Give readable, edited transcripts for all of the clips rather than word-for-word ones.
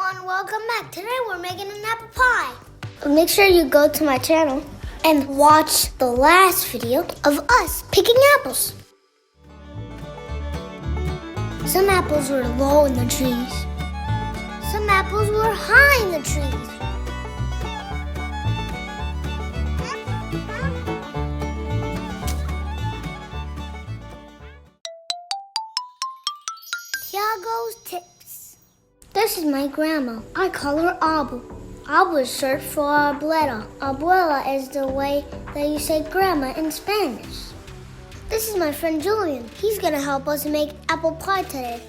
everyone, welcome back. Today we're making an apple pie. Make sure you go to my channel and watch the last video of us picking apples. Some apples were low in the trees. Some apples were high in the trees. Tiago's tips. This is my grandma. I call her Abu. Abu is short for abuela. Abuela is the way that you say grandma in Spanish. This is my friend Julian. He's gonna help us make apple pie today.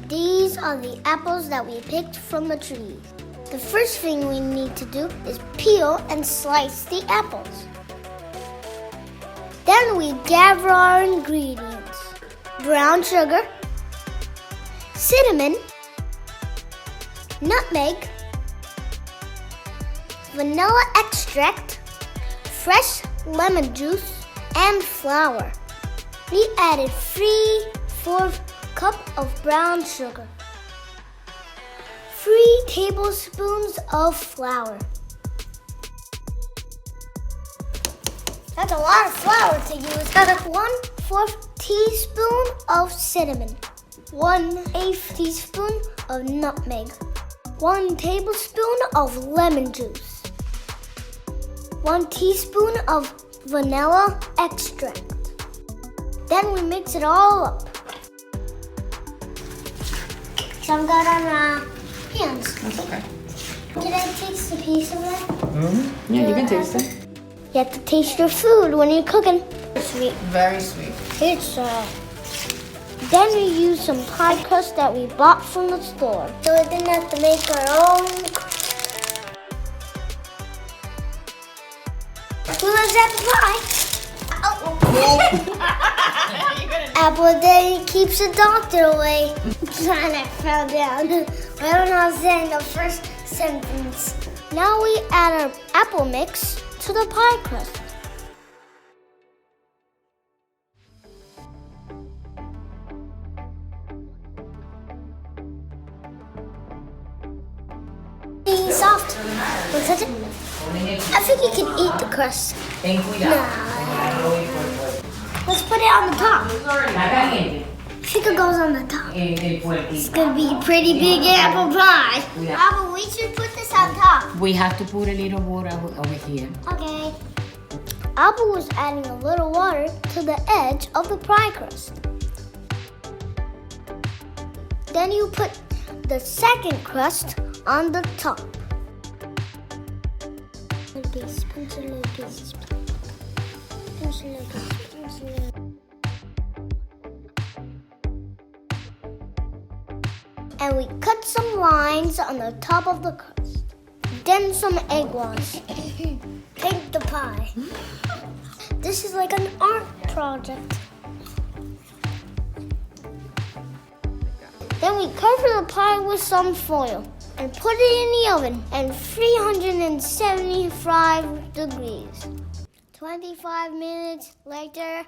These are the apples that we picked from the trees. The first thing we need to do is peel and slice the apples. Then we gather our ingredients. Brown sugar, cinnamon, nutmeg, vanilla extract, fresh lemon juice, and flour. We added 3/4 cup of brown sugar, 3 tablespoons of flour. That's a lot of flour to use. 1/4 teaspoon of cinnamon, 1/8 teaspoon of nutmeg, 1 tablespoon of lemon juice, 1 teaspoon of vanilla extract. Then we mix it all up. Some got on our hands. That's okay. Can I taste a piece of it? Mm-hmm. Yeah, you can taste it. You have to taste your food when you're cooking. It's sweet. Very sweet. It's Then we use some pie crust that we bought from the store. So we didn't have to make our own. Who loves apple pie? Apple Day keeps the doctor away. And I fell down. I don't know how to say the first sentence. Now we add our apple mix to the pie crust. Soft. Want to touch it? I think you can eat the crust. Nah. Let's put it on the top. I think it goes on the top. It's gonna be a pretty big apple pie. Apple, we should put this on top. We have to put a little water over here. Okay. Apple was adding a little water to the edge of the pie crust. Then you put the second crust on the top. And we cut some lines on the top of the crust. Then some egg wash. Paint the pie. This is like an art project. Then we cover the pie with some foil and put it in the oven at 375 degrees. 25 minutes later.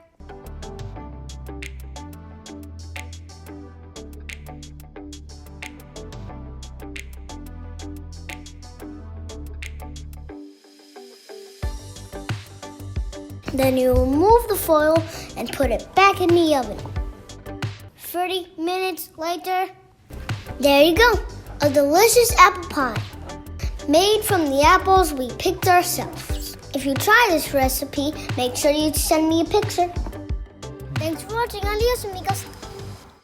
Then you remove the foil and put it back in the oven. 30 minutes later, there you go, a delicious apple pie made from the apples we picked ourselves. If you try this recipe, make sure you send me a picture. Thanks for watching. Adios, amigos.